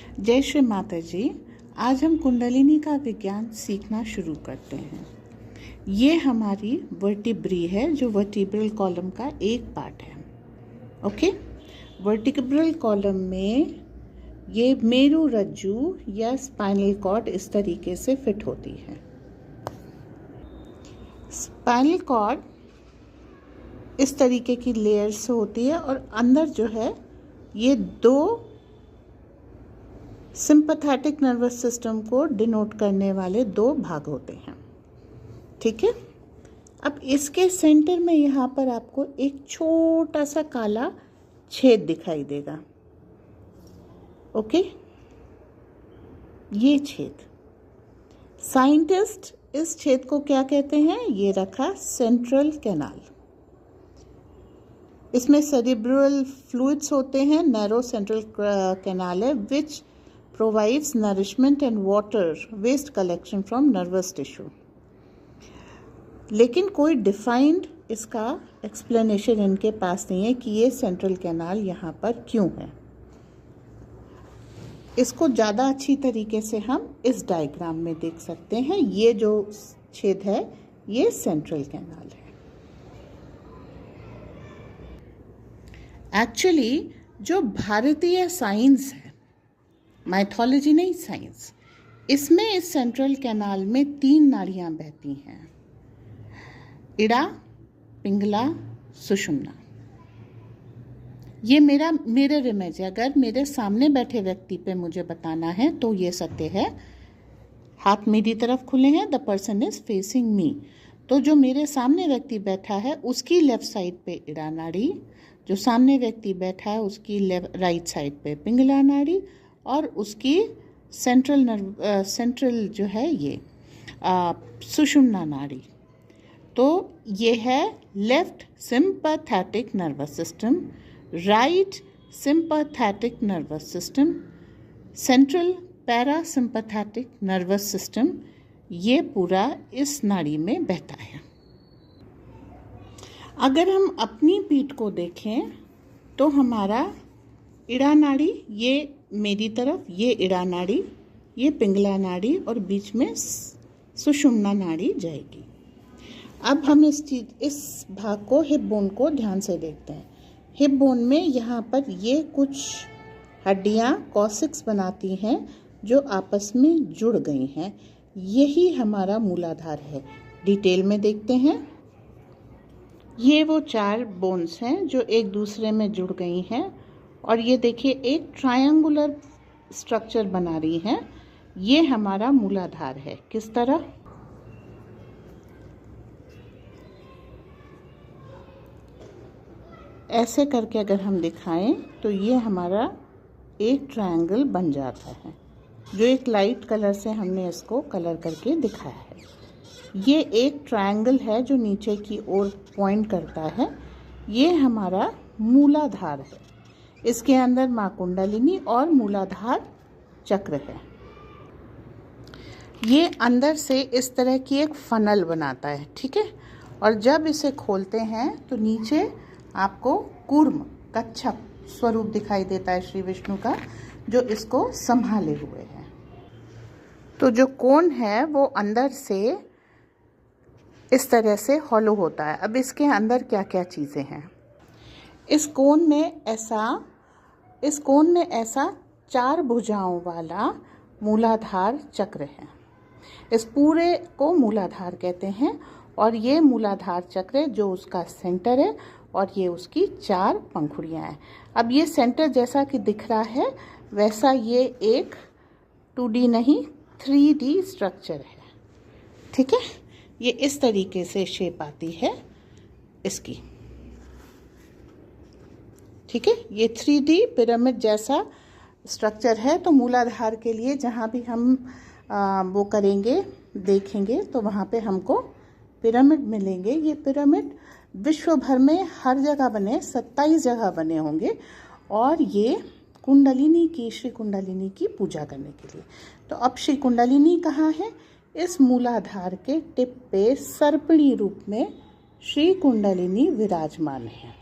जय श्री माता जी। आज हम कुंडलिनी का विज्ञान सीखना शुरू करते हैं। ये हमारी वर्टिब्री है जो वर्टिब्रल कॉलम का एक पार्ट है। ओके, वर्टिब्रल कॉलम में ये मेरुरज्जु या स्पाइनल कॉर्ड इस तरीके से फिट होती है। स्पाइनल कॉर्ड इस तरीके की लेयर से होती है और अंदर जो है ये दो सिंपैथेटिक नर्वस सिस्टम को डिनोट करने वाले दो भाग होते हैं। ठीक है, अब इसके सेंटर में यहाँ पर आपको एक छोटा सा काला छेद दिखाई देगा। ओके, ये छेद, साइंटिस्ट इस छेद को क्या कहते हैं? ये रखा सेंट्रल कैनाल। इसमें सेरिब्रल फ्लूइड्स होते हैं। नैरो सेंट्रल कैनाल है विच provides nourishment and water waste collection from nervous tissue। लेकिन कोई डिफाइंड इसका एक्सप्लेनेशन इनके पास नहीं है कि ये सेंट्रल कैनाल यहाँ पर क्यों है। इसको ज़्यादा अच्छी तरीके से हम इस डायग्राम में देख सकते हैं। ये जो छेद है ये सेंट्रल कैनाल है। एक्चुअली जो भारतीय साइंस है, माइथोलॉजी नहीं साइंस, इसमें इस सेंट्रल कैनाल में 3 नाड़ियां बहती हैं, इड़ा, पिंगला, सुषुम्ना। ये मेरा मिरर इमेज है। अगर मेरे सामने बैठे व्यक्ति पे मुझे बताना है तो ये सत्य है। हाथ मेरी तरफ खुले हैं, द पर्सन इज फेसिंग मी। तो जो मेरे सामने व्यक्ति बैठा है उसकी लेफ्ट साइड पे इड़ा नाड़ी, जो सामने व्यक्ति बैठा है उसकी राइट साइड पे पिंगला नाड़ी और उसकी सेंट्रल जो है ये सुषुम्ना नाड़ी। तो ये है left sympathetic nervous system, right sympathetic nervous system, central parasympathetic nervous system. ये पूरा इस नाड़ी में बहता है। अगर हम अपनी पीठ को देखें तो हमारा इड़ा नाड़ी ये मेरी तरफ, ये इड़ा नाड़ी, ये पिंगला नाड़ी और बीच में सुषुम्ना नाड़ी जाएगी। अब हम इस भाग को, हिप बोन को ध्यान से देखते हैं। हिप बोन में यहाँ पर ये कुछ हड्डियाँ कॉसिक्स बनाती हैं जो आपस में जुड़ गई हैं। यही हमारा मूलाधार है। डिटेल में देखते हैं। ये वो 4 बोन्स हैं जो एक दूसरे में जुड़ गई हैं और ये देखिए एक ट्रायंगुलर स्ट्रक्चर बना रही है। ये हमारा मूलाधार है। किस तरह? ऐसे करके अगर हम दिखाएं तो ये हमारा एक ट्रायंगल बन जाता है, जो एक लाइट कलर से हमने इसको कलर करके दिखाया है। ये एक ट्रायंगल है जो नीचे की ओर पॉइंट करता है। ये हमारा मूलाधार है। इसके अंदर माँ कुंडलिनी और मूलाधार चक्र है। ये अंदर से इस तरह की एक फनल बनाता है। ठीक है, और जब इसे खोलते हैं तो नीचे आपको कूर्म, कच्छप स्वरूप दिखाई देता है श्री विष्णु का, जो इसको संभाले हुए है। तो जो कोन है वो अंदर से इस तरह से हॉलो होता है। अब इसके अंदर क्या क्या चीज़ें हैं? इस कोन में ऐसा 4 भुजाओं वाला मूलाधार चक्र है। इस पूरे को मूलाधार कहते हैं और ये मूलाधार चक्र जो उसका सेंटर है और ये उसकी 4 पंखुड़ियाँ हैं। अब ये सेंटर जैसा कि दिख रहा है वैसा ये एक 2D नहीं 3D स्ट्रक्चर है। ठीक है, ये इस तरीके से शेप आती है इसकी। ठीक है, ये 3D पिरामिड जैसा स्ट्रक्चर है। तो मूलाधार के लिए जहाँ भी हम वो करेंगे, देखेंगे तो वहाँ पे हमको पिरामिड मिलेंगे। ये पिरामिड विश्व भर में हर जगह बने, 27 जगह बने होंगे और ये कुंडलिनी की, श्री कुंडलिनी की पूजा करने के लिए। तो अब श्री कुंडलिनी कहाँ है? इस मूलाधार के टिप पे सर्पिणी रूप में श्री कुंडलिनी विराजमान है।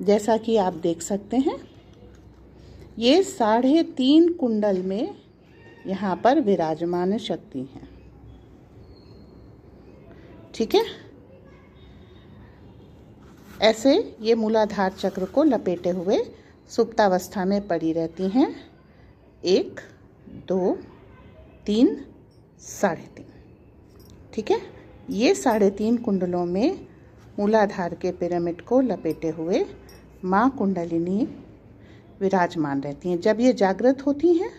जैसा कि आप देख सकते हैं ये 3.5 कुंडल में यहाँ पर विराजमान शक्ति हैं। ठीक है, ऐसे ये मूलाधार चक्र को लपेटे हुए सुप्तावस्था में पड़ी रहती हैं। 1, 2, 3, 3.5। ठीक है, ये 3.5 कुंडलों में मूलाधार के पिरामिड को लपेटे हुए माँ कुंडलिनी विराजमान रहती हैं। जब ये जागृत होती हैं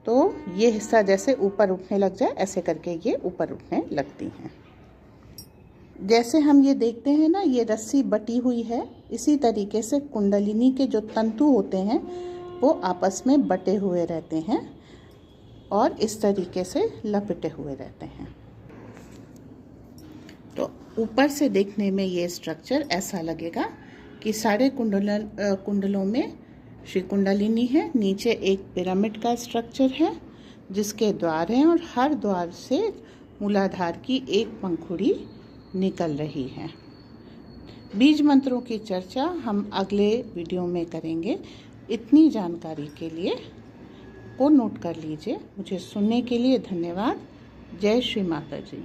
तो ये हिस्सा जैसे ऊपर उठने लग जाए, ऐसे करके ये ऊपर उठने लगती हैं। जैसे हम ये देखते हैं ना, ये रस्सी बटी हुई है, इसी तरीके से कुंडलिनी के जो तंतु होते हैं वो आपस में बटे हुए रहते हैं और इस तरीके से लपेटे हुए रहते हैं। तो ऊपर से देखने में ये स्ट्रक्चर ऐसा लगेगा कि सारे कुंडलों में श्री कुंडलिनी है। नीचे एक पिरामिड का स्ट्रक्चर है जिसके द्वार हैं और हर द्वार से मूलाधार की एक पंखुड़ी निकल रही है। बीज मंत्रों की चर्चा हम अगले वीडियो में करेंगे। इतनी जानकारी के लिए को नोट कर लीजिए। मुझे सुनने के लिए धन्यवाद। जय श्री माता जी।